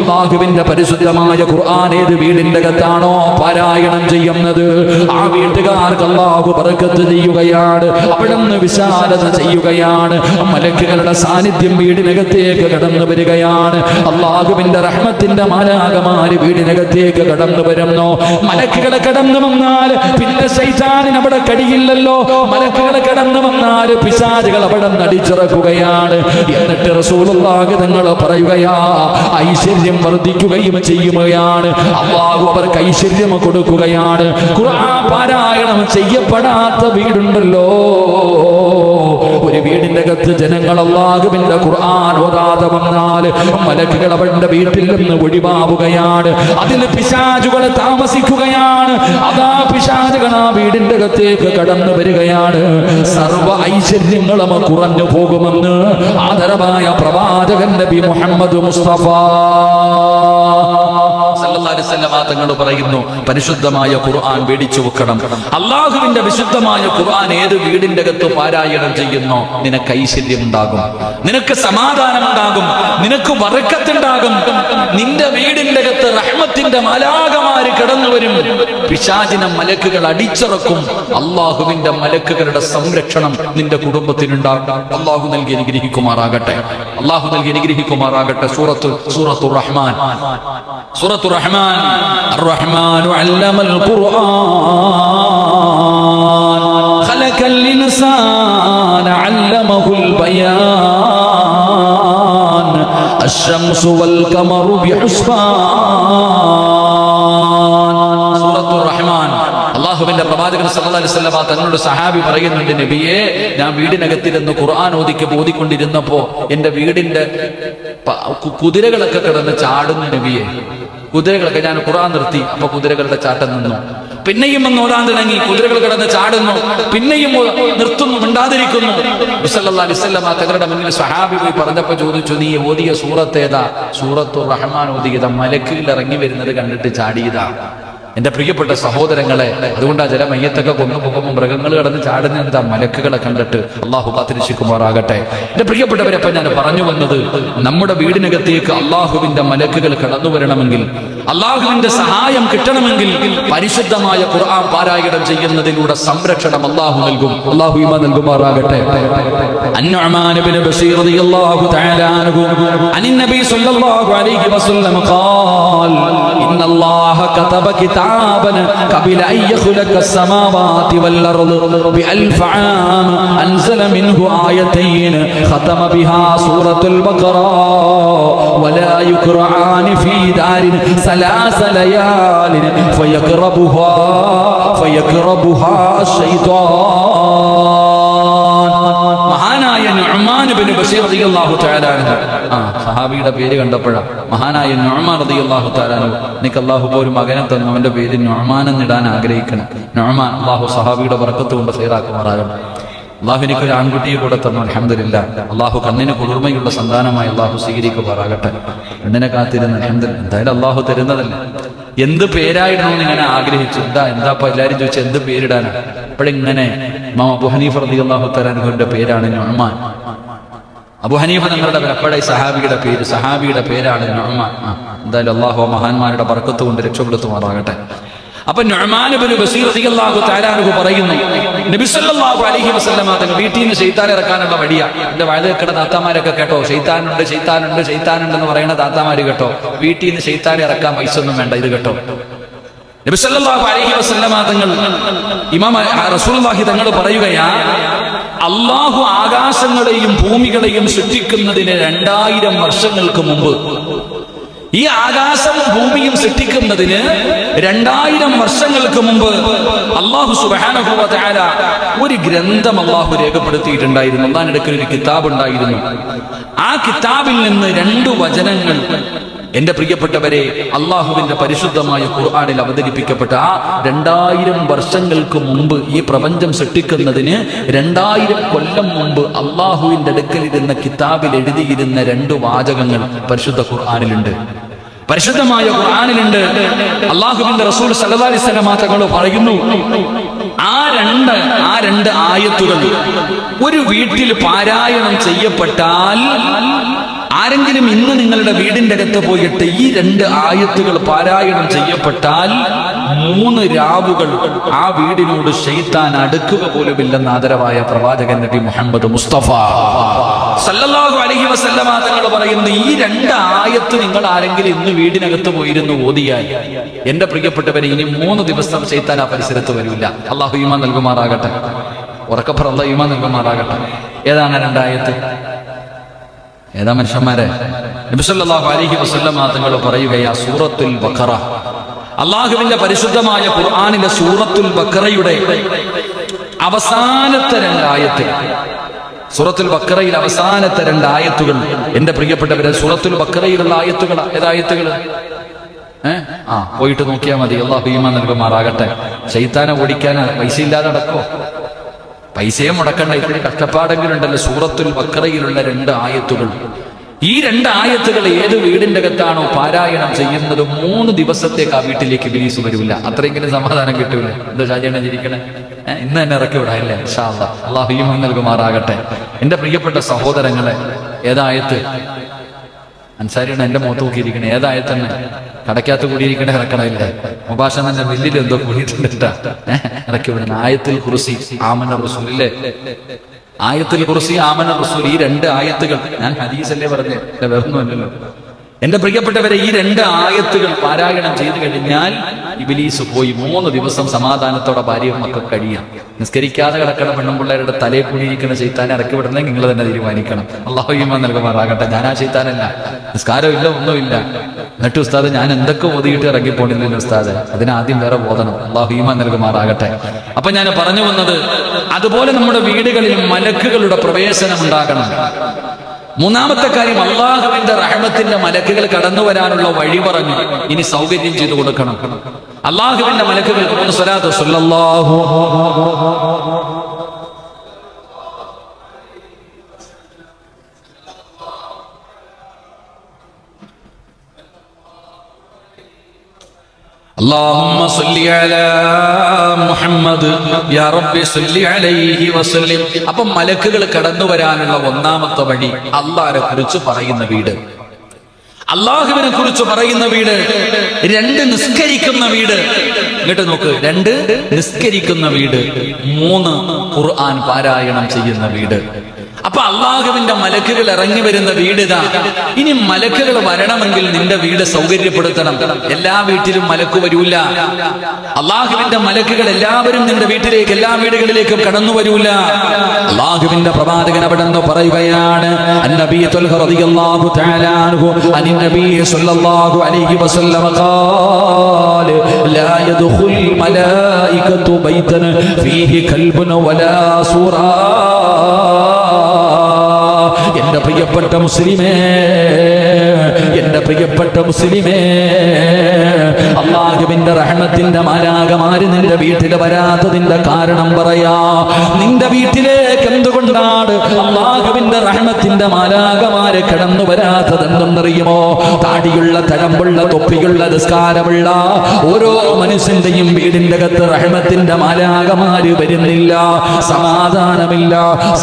അള്ളാഹുവിന്റെ പരിശുദ്ധമായ ഖുർആൻ ഏത് വീടിന്റെ അകത്താണോ പാരായണം ചെയ്യുന്നത്, ആ വീട്ടുകാർക്ക് അള്ളാഹു ബർക്കത്ത് ചെയ്യുകയാണ്, അവിടുന്ന് വിശാലത ചെയ്യുകയാണ്. മലക്കുകളുടെ സാന്നിധ്യം വീടിനകത്തേക്ക് കടന്നു വരികയാണ്. അള്ളാഹുവിന്റെ റഹ്മത്തിന്റെ മാലാഖമാര് വീടിനകത്തേക്ക് കടന്നു വരുന്നു. മലക്കുകളെ കടന്നു വന്നാൽ പിന്നെ ശൈത്താനിന് അവിടെ കഴിയില്ലല്ലോ. മലക്കുകളെ കടന്നു വന്നാൽ പിശാചുകൾ അവിടെ നടിച്ചിറക്കുകയാണ്. എന്നിട്ട് റസൂലുള്ളാഹി തങ്ങൾ പറയുകയാ, ഐശ്വര്യം വർദ്ധിക്കുകയും ചെയ്യുകയാണ്. അള്ളാഹു അവർക്ക് ഐശ്വര്യം കൊടുക്കുകയാണ്. ഖുർആൻ പാരായണം ചെയ്യപ്പെടാത്ത വീടുണ്ടല്ലോ, ഒരു വീടിന്റെ അകത്ത് ജനങ്ങൾ അല്ലാഹുവിന്റെ ഖുർആൻ ഓതാതെ വന്നാൽ മലക്കുകൾ അവരുടെ വീട്ടിൽ നിന്ന് ഒഴിവാവുകയാണ്. അതിൽ പിശാചുകൾ താമസിക്കുകയാണ്. അതാ പിശാചുകൾ ആ വീടിന്റെ അകത്തേക്ക് കടന്നു വരികയാണ്. സർവ്വ ഐശ്വര്യങ്ങളും കുറഞ്ഞു പോകുമെന്ന് ആദരവായ പ്രവാചകൻ നബി മുഹമ്മദ് മുസ്തഫ സല്ലല്ലാഹു അലൈഹി വസല്ലം തങ്ങൾ പറയുന്നു, പരിശുദ്ധമായ ഖുർആൻ മേടിച്ചു വെക്കണം. അള്ളാഹുവിന്റെ വിശുദ്ധമായ ഖുർആൻ ഏത് വീടിന്റെ അകത്ത് പാരായണം ചെയ്യുന്നോ നിനക്ക് ഐശ്വര്യം ഉണ്ടാകും, നിനക്ക് സമാധാനം ഉണ്ടാകും, നിനക്ക് ബർക്കത്തുണ്ടാകും. നിന്റെ വീടിന്റെ അകത്ത് റഹ്മത്തിന്റെ മാലാഖമാര് കടന്നു വരും. പിശാചിനെ മലക്കുകൾ അടിച്ചിറക്കും. അള്ളാഹുവിന്റെ മലക്കുകളുടെ സംരക്ഷണം നിന്റെ കുടുംബത്തിനുണ്ടാകും. അള്ളാഹു നൽകി അനുഗ്രഹിക്കുമാറാകട്ടെ. അള്ളാഹു നൽകി അനുഗ്രഹിക്കുമാറാകട്ടെ. സൂറത്തുർ റഹ്മാൻ, സൂറത്തുർ റഹ്മാൻ. അർ-റഹ്മാനു അല്ലമൽ ഖുർആൻ ഖലഖൽ ഇൻസാന അല്ലമഹുൽ ബയാൻ അശ്ശംസു വൽ ഖമറു ബിഹുസ്ബാൻ. സൂറത്തുർ റഹ്മാൻ. അല്ലാഹുവിന്റെ പ്രവാചകൻ സല്ലല്ലാഹു അലൈഹി വസല്ലം തങ്ങളുടെ സഹാബി പറയുന്നുണ്ട്, നബിയെ, ഞാൻ വീടിനകത്തിരുന്ന് ഖുർആൻ ഓതിക്കൊണ്ടിരുന്നപ്പോ എന്റെ വീടിന്റെ കുതിരകളൊക്കെ കിടന്ന് ചാടുന്നു നബിയെ. കുതിരകളൊക്കെ, ഞാൻ ഖുർആൻ നിർത്തി, അപ്പൊ കുതിരകളുടെ ചാട്ടം നിന്നു. പിന്നെയും ഒന്ന് ഓതാൻ തുടങ്ങി, കുതിരകൾ കിടന്ന് ചാടുന്നു. പിന്നെയും നിർത്തുന്നു, മിണ്ടാതിരിക്കുന്നു. സല്ലല്ലാഹു അലൈഹി വസല്ലം തങ്ങളുടെ മുന്നിൽ സഹാബി പോയി പറഞ്ഞപ്പോ ചോദിച്ചു, നീ ഓതിയ സൂറത്ത് ഏതാ? സൂറത്തുർ റഹ്മാൻ ഓതിയതാ. മലക്കുകൾ ഇറങ്ങി വരുന്നത് കണ്ടിട്ട് ചാടിയതാ. എന്റെ പ്രിയപ്പെട്ട സഹോദരങ്ങളെ, അതുകൊണ്ട് ആ ചില മയ്യത്തൊക്കെ കൊണ്ടുപോകുമ്പോൾ മൃഗങ്ങൾ കടന്ന് ചാടുന്ന എന്താ? മലക്കുകളെ കണ്ടിട്ട്. അള്ളാഹു കാത്തിരക്ഷിക്കുമാറാകട്ടെ. എന്റെ പ്രിയപ്പെട്ടവരപ്പം ഞാൻ പറഞ്ഞു വന്നത്, നമ്മുടെ വീടിനകത്തേക്ക് അള്ളാഹുവിന്റെ മലക്കുകൾ കടന്നു വരണമെങ്കിൽ, അള്ളാഹുവിന്റെ സഹായം കിട്ടണമെങ്കിൽ പരിശുദ്ധമായ ഖുർആൻ പാരായണം ചെയ്യുന്നതിലൂടെ സംരക്ഷണം അള്ളാഹു നൽകും. അള്ളാഹു ഈമാൻ നൽകുമാറാകട്ടെ. അൻ-നുഅ്മാൻ ഇബ്നു ബശീർ റളിയല്ലാഹു തആല അൻഹു അനിൻ നബി സ്വല്ലല്ലാഹു അലൈഹി വസല്ലം ഖാൽ ഇന്നല്ലാഹ കതബ കിതാബൻ ഖബല അൻ യഖ്ലഖ السماوات والارض بألف عام انزل منه آيتين ختم بها سورة البقرة ولا يقرآن في دار ثلاث ليال فيقربها الشيطان. മഹാനായ നുഅ്മാൻ ഇബ്നു ബശീർ റളിയല്ലാഹു തആല അൻഹു, സഹാബിയുടെ പേര് കണ്ടപ്പോഴാ മഹാനായ നുഅ്മാൻ റളിയല്ലാഹു തആല അൻഹു, എനിക്ക് അല്ലാഹു ഒരു മകനെ തന്നു, അവന്റെ പേര് നുഅ്മാൻ എന്നിടാൻ ആഗ്രഹിക്കണം. നുഅ്മാൻ, അല്ലാഹു സഹാബിയുടെ ബർക്കത്ത് കൊണ്ട് ഖൈറാക്കുമാറാകട്ടെ. അല്ലാഹു എനിക്കൊരു ആൺകുട്ടിയെ കൂടെ തന്നു, അൽഹംദുലില്ലാ. അല്ലാഹു കണ്ണിന് കുളിർമയുള്ള സന്താനമായി അല്ലാഹു സ്വീകരിക്കുമാറാകട്ടെ. കണ്ണിനെ കാത്തിരുന്ന് അൽഹംദുലില്ലാ, എന്തായാലും അല്ലാഹു തരുന്നതല്ല. എന്ത് പേരായിടണമെന്ന് ഇങ്ങനെ ആഗ്രഹിച്ചു. എന്താ എല്ലാരും ചോദിച്ചാൽ എന്ത് പേരിടാനാ? അപ്പോഴിങ്ങനെ ഇമാം അബൂ ഹനീഫ റളിയല്ലാഹു തആല അൻഹുവിന്റെ പേരാണ് നുഅ്മാൻ. അബൂ ഹനീഫ തങ്ങളുടെ അപ്പോഴേ സഹാബിയുടെ പേരാണ് നുഅ്മാൻ. എന്തായാലും അല്ലാഹു മഹാന്മാരുടെ ബർക്കത്ത് കൊണ്ട് രക്ഷപ്പെടുത്തുമാറാകട്ടെ. അപ്പൊ നുഅ്മാൻ ഇബ്നു ബശീർ റളിയല്ലാഹു തആല അൻഹു പറയുന്നു, നബി സല്ലല്ലാഹു അലൈഹി വസല്ലം തങ്ങൾ വീട്ടിൽ നിന്ന് ശൈത്താൻ ഇറക്കാനുള്ള വഴിയാ. എന്റെ വഴുത വെക്കണ താത്താമാരൊക്കെ കേട്ടോ, ശൈത്താനുണ്ടെന്ന് പറയുന്ന താത്താമാര് കേട്ടോ, വീട്ടിൽ നിന്ന് ശൈത്താൻ ഇറക്കാൻ പൈസ ഒന്നും വേണ്ട, ഇത് കേട്ടോ. നബി സല്ലല്ലാഹു അലൈഹി വസല്ലം തങ്ങൾ, ഇമാം റസൂലുള്ളാഹി തങ്ങൾ പറയുകയാ, അല്ലാഹു ആകാശങ്ങളെയും ഭൂമികളെയും സൃഷ്ടിക്കുന്നതിന് 2000 വർഷങ്ങൾക്ക് മുമ്പ്, ഈ ആകാശവും ഭൂമിയും സൃഷ്ടിക്കുന്നതിന് 2000 വർഷങ്ങൾക്ക് മുമ്പ് അല്ലാഹു സുബ്ഹാനഹു വ തആല ഒരു ഗ്രന്ഥം അല്ലാഹു രേഖപ്പെടുത്തിയിട്ടുണ്ടായിരുന്നു. അല്ലാഹുവിന്റെ അടുക്കൽ ഒരു കിതാബ് ഉണ്ടായിരുന്നു. ആ കിതാബിൽ നിന്ന് 2 വചനങ്ങൾ, എന്റെ പ്രിയപ്പെട്ടവരെ, അള്ളാഹുവിന്റെ പരിശുദ്ധമായ ഖുർആനിൽ അവതരിപ്പിക്കപ്പെട്ട ആ 2000 വർഷങ്ങൾക്ക് മുമ്പ്, ഈ പ്രപഞ്ചം സൃഷ്ടിക്കുന്നതിന് 2000 കൊല്ലം മുമ്പ് അള്ളാഹുവിന്റെ അടുക്കലിരുന്ന കിതാബിൽ എഴുതിയിരുന്ന 2 വാചകങ്ങൾ പരിശുദ്ധ ഖുർആനിലുണ്ട്. പരിശുദ്ധമായ ഖുർആനിലുണ്ട്. അള്ളാഹുവിന്റെ റസൂൽ സല്ലല്ലാഹു അലൈഹി വസല്ലം തങ്ങൾ പറയുന്നു, ആ രണ്ട് ആയത്തുകൾ ഒരു വീട്ടിൽ പാരായണം ചെയ്യപ്പെട്ടാൽ ആരെങ്കിലും ഇന്ന് നിങ്ങളുടെ വീടിന്റെ അകത്ത് പോയിട്ട് ഈ 2 ആയത്തുകൾ പാരായണം ചെയ്യപ്പെട്ടാൽ 3 രാവുകൾ ആ വീടിനോട് ശൈത്താൻ അടുക്കുക പോലുമില്ലെന്ന് ആദരവായ പ്രവാചകൻ നബി മുഹമ്മദ് മുസ്തഫ സല്ലല്ലാഹു അലൈഹി വസല്ലമ തങ്ങൾ പറയുന്നു, ഈ 2 ആയത്ത് നിങ്ങൾ ആരെങ്കിലും ഇന്ന് വീടിനകത്ത് പോയിരുന്നു ഓതിയാൽ എന്റെ പ്രിയപ്പെട്ടവരെ ഇനി 3 ദിവസം ശൈത്താൻ ആ പരിസരത്ത് വരില്ല. അള്ളാഹു ഈമാൻ നൽകുമാറാകട്ടെ. ഉറക്കപ്പുറ അള്ളാഹു ഈമാൻ നൽകുമാറാകട്ടെ. ഏതാണ് 2 ആയത്ത്? ഏതാ മനുഷ്യന്മാരെ? നബി സല്ലല്ലാഹു അലൈഹി വസല്ലമ തങ്ങൾ പറയുകയാ, സൂറത്തുൽ ബഖറ, അള്ളാഹുവിന്റെ പരിശുദ്ധമായ ഖുർആനിലെ സൂറത്തുൽ ബഖറയുടെ അവസാനത്തെ 2 ആയത്തുകൾ. സൂറത്തുൽ ബഖറയിൽ അവസാനത്തെ 2 ആയത്തുകൾ എന്റെ പ്രിയപ്പെട്ടവരെ, സൂറത്തുൽ ബഖറയിലുള്ള ആയത്തുകൾ. ഏതായത്തുകൾ? പോയിട്ട് നോക്കിയാൽ മതി. അള്ളാഹു ഈമാൻ നൽകുമാറാകട്ടെ. ശൈത്താനെ ഓടിക്കാൻ പൈസ ഇല്ലാതെ നടക്കോ? പൈസയും മുടക്കണ്ട, ഇത്തിരി കഷ്ടപ്പാടെങ്കിലും ഉണ്ടല്ലോ. സൂറത്തുൽ ബഖറയിലുള്ള 2 ആയത്തുകൾ. ഈ 2 ആയത്തുകൾ ഏത് വീടിന്റെ അകത്താണോ പാരായണം ചെയ്യുന്നത് 3 ദിവസത്തേക്ക് ആ വീട്ടിലേക്ക് ഇബ്ലീസ് വരില്ല. അത്രയെങ്കിലും സമാധാനം കിട്ടൂല. എന്താ ഷാജിയാണ് ചിരിക്കണേ? ഇന്ന് തന്നെ ഇറക്കി വിടാല്ലേ? ഇൻഷാ അല്ലാഹ്. അല്ലാഹു ഈമാൻ നൽകുമാറാകട്ടെ. എന്റെ പ്രിയപ്പെട്ട സഹോദരങ്ങളെ, ഏതായത്ത്? അൻസാരിയാണ് എന്റെ മുഖത്ത് നോക്കിയിരിക്കണേ. ഏതായത്തന്നെ? കടക്കകത്ത് കൂടിയിരിക്കണേ ഇറക്കണമില്ലേ? മുബാഷന്റെ വലിയ എന്തോ കൂടിയിട്ടുണ്ട്. ഇറക്കി വിടുന്ന ആയത്തുൽ കുർസി, ആമന റസൂൽ ഇല്ലേ? ആയത്തുൽ കുർസി, ആമന റസൂൽ, ഈ 2 ആയത്തുകൾ. ഞാൻ ഹദീസല്ലേ പറഞ്ഞേ, വേറൊന്നുമല്ലല്ലോ. എന്റെ പ്രിയപ്പെട്ടവരെ, ഈ 2 ആയത്തുകൾ പാരായണം ചെയ്തു കഴിഞ്ഞാൽ ഇബ്ലീസ് പോയി 3 ദിവസം സമാധാനത്തോടെ ഭാര്യയും മക്കൾ കഴിയാം. നിസ്കരിക്കാതെ കിടക്കണ പെണ്ണുപിള്ളേരുടെ തലയിൽ കൂടിയിരിക്കുന്ന ശൈത്താനെ ഇറക്കി വിടണമെങ്കിൽ നിങ്ങൾ തന്നെ തീരുമാനിക്കണം. അല്ലാഹു ഈമാൻ നൽകുമാറാകട്ടെ. ഞാൻ ആ ശൈത്താനല്ല. നിസ്കാരം ഇല്ല, ഒന്നുമില്ല. എന്നിട്ട് ഉസ്താദ് ഞാൻ എന്തൊക്കെ ഓതിയിട്ട് ഇറങ്ങിപ്പോണില്ലല്ലോ ഉസ്താദ്, അതിനാദ്യം വേറെ ബോധനം. അല്ലാഹു ഈമാൻ നൽകുമാറാകട്ടെ. അപ്പൊ ഞാൻ പറഞ്ഞു വന്നത്, അതുപോലെ നമ്മുടെ വീടുകളിൽ മലക്കുകളുടെ പ്രവേശനം ഉണ്ടാകണം. 3-ാമത്തെ കാര്യം, അള്ളാഹുവിന്റെ റഹ്മത്തിന്റെ മലക്കുകൾ കടന്നു വരാനുള്ള വഴി പറഞ്ഞു ഇനി സൗകര്യം ചെയ്തു കൊടുക്കണം. അള്ളാഹുവിന്റെ മലക്കുകൾ സ്വലാത്ത് സല്ലല്ലാഹു اللهم صل على محمد يا رب صل عليه وسلم. അപ്പം മലക്കുകൾ കടന്നു വരാനുള്ള 1-ാമത്തെ വഴി അല്ലാഹുവിനെ കുറിച്ച് പറയുന്ന വീട്. അള്ളാഹുവിനെ കുറിച്ച് പറയുന്ന വീട്. 2 നിസ്കരിക്കുന്ന വീട്. ഇങ്ങോട്ട് നോക്ക്, 2 നിസ്കരിക്കുന്ന വീട്, 3 ഖുർആൻ പാരായണം ചെയ്യുന്ന വീട്. അപ്പൊ അള്ളാഹുവിന്റെ മലക്കുകൾ ഇറങ്ങി വരുന്ന വീടിതാ. ഇനി മലക്കുകൾ വരണമെങ്കിൽ നിന്റെ വീട് സൗകര്യപ്പെടുത്തണം. എല്ലാ വീട്ടിലും മലക്ക് വരൂല. അള്ളാഹുവിന്റെ മലക്കുകൾ എല്ലാവരും നിന്റെ വീട്ടിലേക്ക്, എല്ലാ വീടുകളിലേക്കും കടന്നു വരൂല. അള്ളാഹുവിന്റെ പ്രവാചകൻ അവിടെ നിന്ന് പറയുകയാണ്, അന്നബി ത്വൽഹ റളിയല്ലാഹു തആല അൻഹു അനി നബി സ്വല്ലല്ലാഹു അലൈഹി വസല്ലം ഖാല ലാ യദ്ഖുൽ മലായികതു ബൈതൻ ഫീഹി കൽബുൻ വലാ സൂറാ. എന്റെ പ്രിയപ്പെട്ട മുസ്ലിമേ, എന്റെ പ്രിയപ്പെട്ട മുസ്ലിമേ, അള്ളാഹുവിന്റെ റഹ്മത്തിന്റെ മാലാഖമാര് നിന്റെ വീട്ടിൽ വരാത്തതിന്റെ കാരണം പറയാ. നിന്റെ വീട്ടിലേക്ക് എന്തുകൊണ്ടാണ് അള്ളാഹുവിന്റെ റഹ്മത്തിന്റെ മാലാഖമാര് കടന്നു വരാത്തത് എന്തെന്നറിയുമോ? താടിയുള്ള, തഴമ്പുള്ള, തൊപ്പിയുള്ള, നിസ്കാരമുള്ള ഓരോ മനുഷ്യന്റെയും വീടിന്റെ അകത്ത് റഹ്മത്തിന്റെ മാലാഖമാര് വരുന്നില്ല. സമാധാനമില്ല.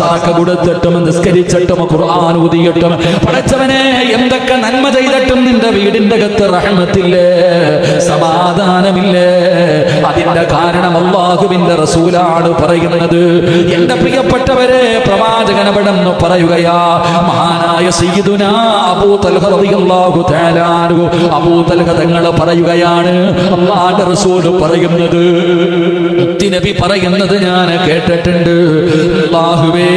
സദഖ കൊടുത്തിട്ടും നിസ്കരിച്ചിട്ടും ഖുർആൻ ഓതിയിട്ടും പടച്ചവനെ എന്തൊക്കെ നന്മ ചെയ്തിട്ടും നിന്റെ വീടിന്റെ അകത്ത് റഹ്മത്തില്ലേ, സമാധാനമില്ലേ? അതിന്റെ കാരണം അല്ലാഹുവിന്റെ റസൂലാണ് പറയുന്നത്. എന്റെ പ്രിയപ്പെട്ടവരെ, പ്രവാചകൻ അവിടെ നിന്ന് പറയുകയാ, മഹാനായ സയ്യിദുനാ അബൂ തൽഹ റളിയല്ലാഹു തആല അൻഹു, അബൂ തൽഹ തങ്ങൾ പറയുകയാണ്, അല്ലാഹുവിന്റെ റസൂൽ പറയുന്നത്, മുത്തി നബി പറയുന്നത് ഞാൻ കേട്ടിട്ടുണ്ട്. അല്ലാഹുവേ,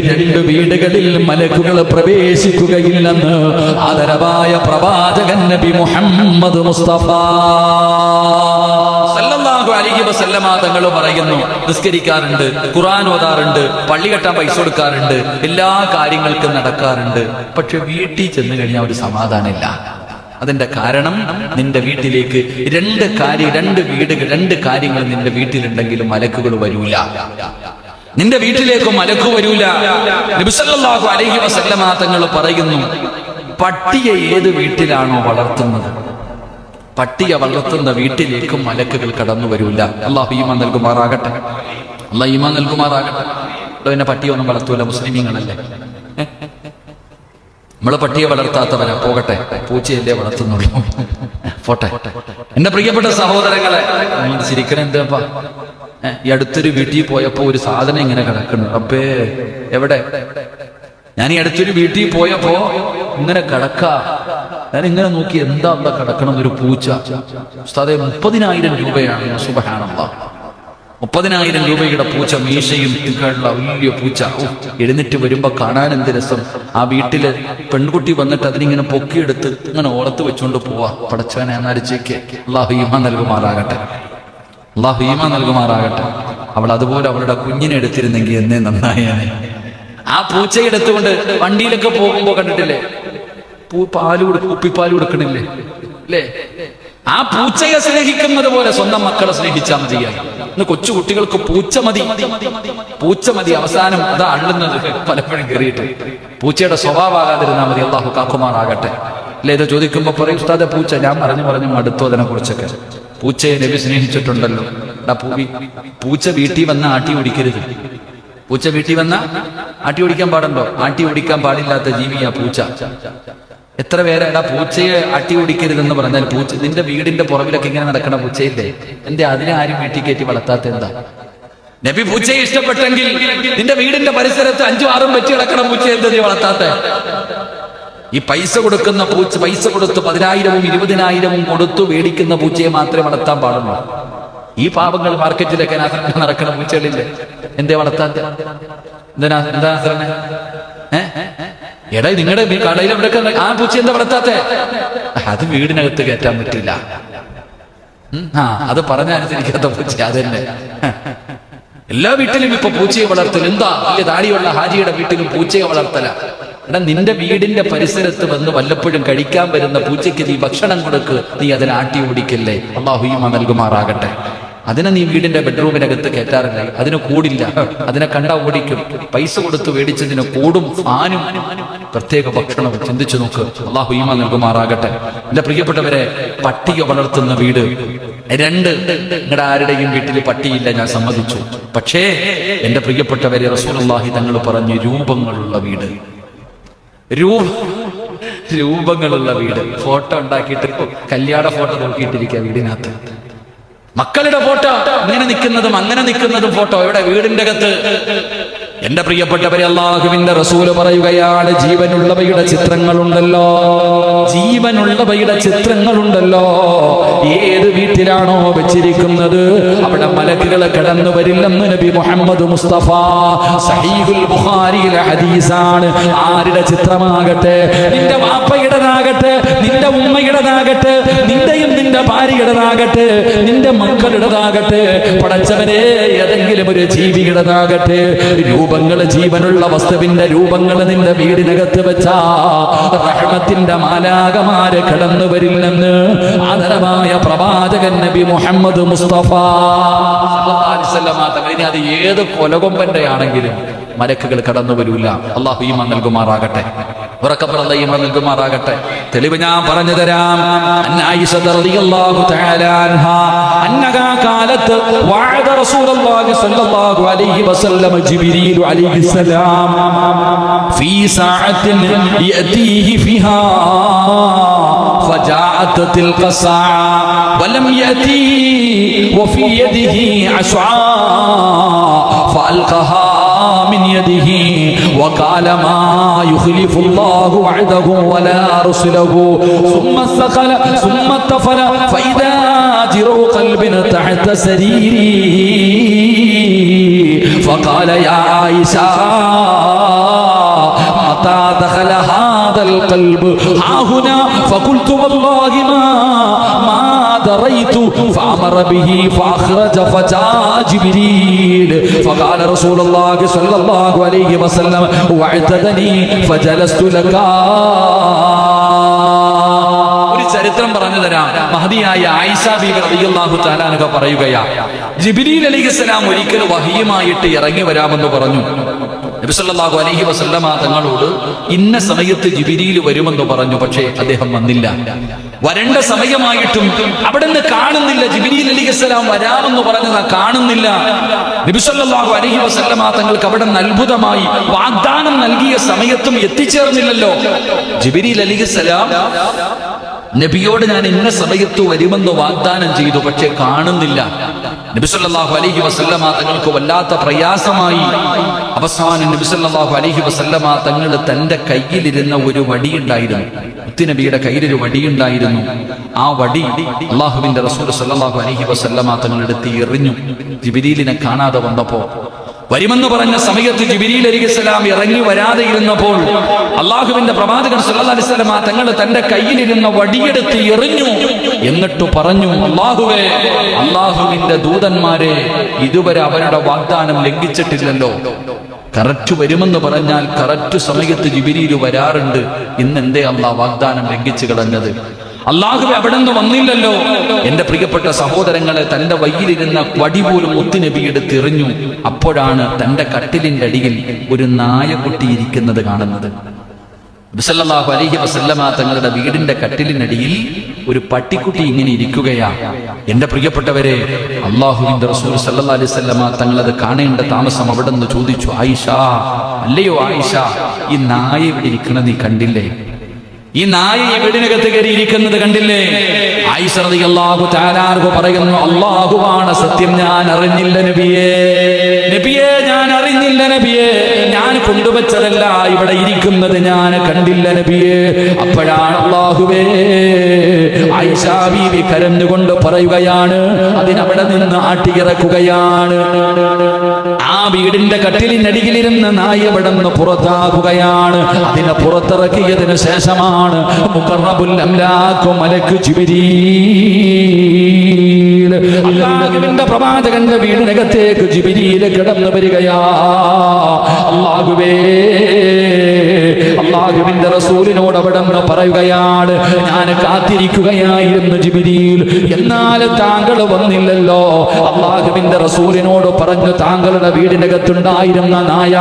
2 വീടുകളിൽ മലക്കുകൾ പ്രവേശിക്കുകയില്ലെന്ന് ആദരവായ പ്രവാചകൻ നബി മുഹമ്മദ് മുസ്തഫ സല്ലല്ലാഹു അലൈഹി വസല്ലമ തങ്ങൾ പറയുന്നു. നിസ്കരിക്കാറുണ്ട്, ഖുർആൻ ഓതാറുണ്ട്, പള്ളി കെട്ടാൻ പൈസ കൊടുക്കാറുണ്ട്, എല്ലാ കാര്യങ്ങൾക്കും നടക്കാറുണ്ട്. പക്ഷെ വീട്ടിൽ ചെന്ന് കഴിഞ്ഞാൽ ഒരു സമാധാനമില്ല. അതിന്റെ കാരണം നിന്റെ വീട്ടിലേക്ക് 2 കാര്യങ്ങൾ നിന്റെ വീട്ടിലുണ്ടെങ്കിലും മലക്കുകൾ വരൂല. നിന്റെ വീട്ടിലേക്ക് മലക്ക് വരൂല. നബി സല്ലല്ലാഹു അലൈഹി വസല്ലമ തങ്ങൾ പറയുന്നു, പട്ടിയെ ഏത് വീട്ടിലാണോ വളർത്തുന്നത്, പട്ടിയെ വളർത്തുന്ന വീട്ടിലേക്ക് മലക്കുകൾ കടന്നു വരൂല. അല്ലാഹു ഈമാൻ നൽകുമാറാകട്ടെ. അല്ലാഹു ഈമാൻ നൽകുമാറാകട്ടെ. പിന്നെ പട്ടിയൊന്നും വളർത്തൂല, മുസ്ലിമീങ്ങളല്ലേ? നമ്മള് പട്ടിയെ വളർത്താത്തവരാ, പോകട്ടെ, പൂച്ചയല്ലേ വളർത്തുന്നുള്ളൂ, പോട്ടെ. എന്റെ പ്രിയപ്പെട്ട സഹോദരങ്ങളെ, ചിരിക്കണ എന്താ? ഈ അടുത്തൊരു വീട്ടിൽ പോയപ്പോ ഒരു സാധനം ഇങ്ങനെ കിടക്കുന്നു. അപ്പേ എവിടെ? ഞാൻ ഈ അടുത്തൊരു വീട്ടിൽ പോയപ്പോ ഇങ്ങനെ കിടക്കാ. ഞാൻ ഇങ്ങനെ നോക്കി, എന്താ അവിടെ കിടക്കണം? ഒരു പൂച്ച. ഉസ്താദേ, 30,000 രൂപയാണ്. സുബ്ഹാനല്ലാഹ്, 30,000 രൂപയുടെ പൂച്ച, മീശയും ഉള്ള വലിയ പൂച്ച. എഴുന്നേറ്റ് വരുമ്പോ കാണാൻ എന്ത് രസം. ആ വീട്ടില് പെൺകുട്ടി വന്നിട്ട് അതിനിങ്ങനെ പൊക്കിയെടുത്ത് ഇങ്ങനെ ഓർത്ത് വെച്ചുകൊണ്ട് പോവാ. പടച്ചവനെ അന്നരിച്ചേക്ക് അല്ലാഹു ഈമാൻ നൽകുമാറാകട്ടെ, അല്ലാഹു ഈമാൻ നൽകുമാറാകട്ടെ. അവൾ അതുപോലെ അവളുടെ കുഞ്ഞിനെ എടുത്തിരുന്നെങ്കിൽ എന്നേ നന്നായേനെ. ആ പൂച്ചയെ എടുത്തുകൊണ്ട് വണ്ടിയിലൊക്കെ പോകുമ്പോ കണ്ടിട്ടില്ലേ, കുപ്പിപ്പാല് കൊടുക്കണില്ലേ അല്ലേ? ആ പൂച്ചയെ സ്നേഹിക്കുന്നത് പോലെ സ്വന്തം മക്കളെ സ്നേഹിച്ചാൽ മതിയായി. ഇന്ന് കൊച്ചു കുട്ടികൾക്ക് പൂച്ച മതി, അവസാനം അതാ അള്ളുന്നത് പലപ്പോഴും കയറിയിട്ട്. പൂച്ചയുടെ സ്വഭാവമാകാതിരുന്നാൽ മതി. അല്ലാഹു കാക്കുമാറാകട്ടെ. അല്ലെ, ഇത് ചോദിക്കുമ്പോ പറയും ഉസ്താദെ പൂച്ച. ഞാൻ പറഞ്ഞു മടുത്തു അതിനെ കുറിച്ചൊക്കെ. പൂച്ചയെ നബി സ്നേഹിച്ചിട്ടുണ്ടല്ലോ. പൂച്ച വീട്ടിൽ വന്ന് ആട്ടി ഓടിക്കരുത്. പൂച്ച വീട്ടിൽ വന്ന ആട്ടി ഓടിക്കാൻ പാടുണ്ടോ? ആട്ടി ഓടിക്കാൻ പാടില്ലാത്ത ജീവിയാ പൂച്ച. എത്ര പേരാ പൂച്ചയെ ആട്ടി ഓടിക്കരുതെന്ന് പറഞ്ഞാൽ, പൂച്ച നിന്റെ വീടിന്റെ പുറകിലൊക്കെ ഇങ്ങനെ നടക്കണ പൂച്ചയില്ലേ, എന്തേ അതിനെ ആരും വീട്ടിൽ കയറ്റി വളർത്താത്ത? എന്താ നബി പൂച്ചയെ ഇഷ്ടപ്പെട്ടെങ്കിൽ നിന്റെ വീടിന്റെ പരിസരത്ത് 5-6 വെച്ച് കിടക്കണ പൂച്ച എന്താ നീ വളർത്താത്ത? ഈ പൈസ കൊടുക്കുന്ന പൂച്ച, പൈസ കൊടുത്ത് 10,000-ഉം 20,000-ഉം കൊടുത്തു മേടിക്കുന്ന പൂച്ചയെ മാത്രമേ വളർത്താൻ പാടുള്ളൂ. ഈ പാവങ്ങൾ മാർക്കറ്റിലൊക്കെ നടക്കണ പൂച്ചകളില്ലേ, എന്തേ വളർത്താത്ത? എന്താ എടാ, നിങ്ങളുടെ കടയിൽ എവിടെയൊക്കെ ആ പൂച്ച എന്താ വളർത്താത്ത? അത് വീടിനകത്ത് കയറ്റാൻ പറ്റില്ല. അത് പറഞ്ഞനുസരിക്കാത്ത പൂച്ച അതന്നെ. എല്ലാ വീട്ടിലും ഇപ്പൊ പൂച്ചയെ വളർത്തൽ. എന്താ വലിയ താടിയുള്ള ഹാജിയുടെ വീട്ടിലും പൂച്ചയെ വളർത്തല. എടാ, നിന്റെ വീടിന്റെ പരിസരത്ത് വന്ന് വല്ലപ്പോഴും കഴിക്കാൻ വരുന്ന പൂച്ചയ്ക്ക് നീ ഭക്ഷണം കൊടുക്ക്, നീ അതിനെ ആട്ടി ഓടിക്കല്ലേ. അല്ലാഹു ഈമാൻ നൽകുമാറാകട്ടെ. അതിനെ നീ വീടിന്റെ ബെഡ്റൂമിനകത്ത് കയറ്റാറില്ല. അതിന് കൂടില്ല, അതിനെ കണ്ടാ ഓടിക്കും. പൈസ കൊടുത്ത് മേടിച്ചതിന് കൂടും, ഫാനും പ്രത്യേക ഭക്ഷണവും. ചിന്തിച്ചു നോക്ക്. അല്ലാഹു ഈമാൻ നൽകുമാറാകട്ടെ. എന്റെ പ്രിയപ്പെട്ടവരെ, പട്ടിയെ വളർത്തുന്ന വീട് 2. നിങ്ങളുടെ ആരുടെയും വീട്ടിൽ പട്ടിയില്ല, ഞാൻ സമ്മതിച്ചു. പക്ഷേ എന്റെ പ്രിയപ്പെട്ടവരെ, റസൂലുള്ളാഹി തങ്ങൾ പറഞ്ഞു, രൂപങ്ങളുള്ള വീട്. രൂപങ്ങളുള്ള വീട്. ഫോട്ടോ ഉണ്ടാക്കിയിട്ട് കല്യാണ ഫോട്ടോ നോക്കിയിട്ടിരിക്കുക വീടിനകത്ത്. മക്കളുടെ ഫോട്ടോ ഇങ്ങനെ നിൽക്കുന്നതും അങ്ങനെ നിൽക്കുന്നതും ഫോട്ടോ എവിടെ? വീടിന്റെ അകത്ത്. എന്റെ പ്രിയപ്പെട്ടവരെ, അല്ലാഹുവിന്റെ റസൂല് പറയുകയാണ്, ജീവനുള്ളവയുടെ ചിത്രങ്ങളുണ്ടല്ലോ, ഏത് വീട്ടിലാണോ വെച്ചിരിക്കുന്നത് അവിടെ മലക്കുകൾ കടന്നു വരില്ലെന്ന് നബി മുഹമ്മദ് മുസ്തഫ. സഹീഹുൽ ബുഖാരിയിലെ ഹദീസാണ്. ആരുടെ ചിത്രമാകട്ടെ, നിന്റെ വാപ്പയുടേതാകട്ടെ, നിന്റെ ഉമ്മയുടേതാകട്ടെ, നിന്റെയും നിന്റെ ഭാര്യയുടേതാകട്ടെ, നിന്റെ മക്കളുടേതാകട്ടെ, പടച്ചവനെ ഏതെങ്കിലും ഒരു ജീവിയുടേതാകട്ടെ, രൂപങ്ങൾ, ജീവനുള്ള വസ്തുവിന്റെ രൂപങ്ങൾ നിന്റെ വീടിനകത്ത് വെച്ചാ റഹ്മത്തിന്റെ മാലാകമാര് കടന്നു വരില്ലെന്ന് ആദരവായ പ്രവാചകൻ നബി മുഹമ്മദ് മുസ്തഫ സല്ലല്ലാഹു അലൈഹി വസല്ലം. അത് ഏത് കൊലകൊമ്പന്റെ ആണെങ്കിലും മലക്കുകൾ കടന്നു വരൂല. അല്ലാഹു ഈമാൻ നൽകുമാറാകട്ടെ, ഉറക്കപ്പുറം ഈമാൻ നൽകുമാറാകട്ടെ. തെളിവ് ഞാൻ പറഞ്ഞു തരാം. ആയിഷ റളിയല്ലാഹു തആല അൻഹാ അന്നഹാ ഖാലത്ത് വഅദ റസൂലുള്ളാഹി സ്വല്ലല്ലാഹു അലൈഹി വസല്ലം ജിബ്രീൽ അലൈഹിസ്സലാം ഫീ സഅത്തിൻ യഅതീഹി ഫിഹാ فجاءت تلك الساعة ولم يأتي وفي يده عصا فألقاها من يده وقال ما يخلف الله وعده ولا رسله ثم استقل ثم اتفل فإذا جرو قلب تحت سريري فقال يا عائشة متى دخل هذا القلب ها هنا فقلت والله ما دريت فأمر به فأخرج فجاء جبريل فقال رسول الله صلى الله عليه وسلم واعتدني فجلست لك. ഒരു ചരിത്രം പറഞ്ഞു തരാം. മഹദിയായ ആയിഷ ബീവി റളിയല്ലാഹു തആല അൻഹ പറയുകയാ, ജിബ്രീൽ അലൈഹിസ്സലാം ഒരിക്കൽ വഹിയുമായിട്ട് ഇറങ്ങി വരാമെന്ന് പറഞ്ഞു. നബി സല്ലല്ലാഹു അലൈഹി വസല്ലമ തങ്ങളോട് ഇന്ന സമയത്ത് ജിബ്രീൽ വരുമെന്ന് പറഞ്ഞു. പക്ഷേ അദ്ദേഹം വന്നില്ല. വരേണ്ട സമയമായിട്ടും അവിടുന്ന് കാണുന്നില്ല. ജിബ്രീൽ അലൈഹിസ്സലാം വരാമെന്ന് പറഞ്ഞതാ, കാണുന്നില്ല. നബി സല്ലല്ലാഹു അലൈഹി വസല്ലമ തങ്ങൾക്ക് അവിടെ അത്ഭുതമായി വാഗ്ദാനം നൽകിയ സമയത്തും എത്തിച്ചേർന്നില്ലല്ലോ. ജിബ്രീൽ അലൈഹിസ്സലാം നബിയോട് ഞാൻ ഇന്ന സമയത്ത് വരുമെന്ന് വാഗ്ദാനം ചെയ്തു, പക്ഷെ കാണുന്നില്ല. നബി സല്ലല്ലാഹു അലൈഹി വസല്ലമ തങ്ങൾക്ക് വല്ലാത്ത പ്രയാസമായി. അവസാനം നബി സല്ലല്ലാഹു അലൈഹി വസല്ലമ തങ്ങൾ തന്റെ കയ്യിലിരുന്ന ഒരു വടിയുണ്ടായിരുന്നു. മുത്തുനബിയുടെ കയ്യിലൊരു വടിയുണ്ടായിരുന്നു. ആ വടി അള്ളാഹുവിന്റെ റസൂൽ സല്ലല്ലാഹു അലൈഹി വസല്ലമ തങ്ങൾ എടുത്ത് എറിഞ്ഞു. ജിബ്രീലിനെ കാണാതെ വന്നപ്പോ, വരുമെന്ന് പറഞ്ഞ സമയത്ത് ജിബ്രീൽ അലൈഹിസ്സലാം ഇറങ്ങി വരാതെ ഇരുന്നപ്പോൾ അള്ളാഹുവിന്റെ പ്രവാചകൻ സല്ലല്ലാഹു അലൈഹി വസല്ലം തങ്ങൾ തന്റെ കയ്യിലിരുന്ന വടിയെടുത്ത് എറിഞ്ഞു. എന്നിട്ട് പറഞ്ഞു, അള്ളാഹുവേ, അള്ളാഹുവിന്റെ ദൂതന്മാരെ ഇതുവരെ അവരുടെ വാഗ്ദാനം ലംഘിച്ചിട്ടില്ലല്ലോ. കറക്റ്റ് വരുമെന്ന് പറഞ്ഞാൽ കറക്റ്റ് സമയത്ത് ജിബ്രീൽ വരാറുണ്ട്. ഇന്നെന്തേ അള്ളാഹ് വാഗ്ദാനം ലംഘിച്ചു കളഞ്ഞത്? അള്ളാഹുവേ, അവിടെ നിന്ന് വന്നില്ലല്ലോ. എന്റെ പ്രിയപ്പെട്ട സഹോദരങ്ങളെ, തന്റെ വയ്യിലിരുന്ന വടി പോലും മുത്തുനബി എടുത്തെറിഞ്ഞു. അപ്പോഴാണ് തന്റെ കട്ടിലിന്റെ അടിയിൽ ഒരു നായക്കുട്ടി ഇരിക്കുന്നത് കാണുന്നത്. നബി സല്ലല്ലാഹു അലൈഹി വസല്ലമ തങ്ങളുടെ വീടിന്റെ കട്ടിലിനടിയിൽ ഒരു പട്ടിക്കുട്ടി ഇങ്ങനെ ഇരിക്കുകയാ. എന്റെ പ്രിയപ്പെട്ടവരെ, അള്ളാഹുവിന്റെ റസൂൽ സല്ലല്ലാഹു അലൈഹി വസല്ലമ തങ്ങളത് കാണേണ്ട താമസം അവിടെ നിന്ന് ചോദിച്ചു, ആയിഷ, അല്ലയോ ആയിഷ, ഈ നായ ഇവിടെ ഇരിക്കുന്നത് നീ കണ്ടില്ലേ? ഈ നായ ഈ വീടിനകത്ത് കയറി ഇരിക്കുന്നത് കണ്ടില്ലേ? ആയിഷ റളിയല്ലാഹു തആല അൻഹ പറയുന്നു, അല്ലാഹുവാണ് സത്യം, ഞാൻ അറിഞ്ഞില്ല നബിയേ. നബിയേ, ഞാൻ അറിഞ്ഞില്ല നബിയേ. ഞാൻ കൊണ്ടുവച്ചതല്ല, ഇവിടെ ഇരിക്കുന്നത് ഞാൻ കണ്ടില്ല നബിയേ. അപ്പോഴാണ് അല്ലാഹുവേ, ആയിഷ ബീവി കരഞ്ഞുകൊണ്ട് പറയുകയാണ്, അതിനവിടെ നിന്ന് ആട്ടിയിറക്കുകയാണ്. ആ വീടിന്റെ കട്ടിലിനടിയിലിരുന്ന നായ അവിടെ നിന്ന് പുറത്താകുകയാണ്. അതിനെ പുറത്തിറക്കിയതിനു ശേഷമാണ് മുഖറബുൽ അംലാഖ് മലക്ക് ജിബ്രീൽ, അല്ലാഹുവിന്റെ പ്രവാചകന്റെ വീടിനകത്തേക്ക് ജിബ്രീൽ കടന്നു വരികയാ. അല്ലാഹുവേ, അല്ലാഹുവിന്റെ റസൂലിനോട് അവിടെ നിന്ന് പറയുകയാണ്, ഞാൻ കാത്തിരിക്കുകയായിരുന്നു ജിബ്രീൽ, എന്നാൽ താങ്കൾ വന്നില്ലല്ലോ. അല്ലാഹുവിന്റെ റസൂലിനോട് പറഞ്ഞു, താങ്കളുടെ വീടിനകത്തുണ്ടായിരുന്ന നായ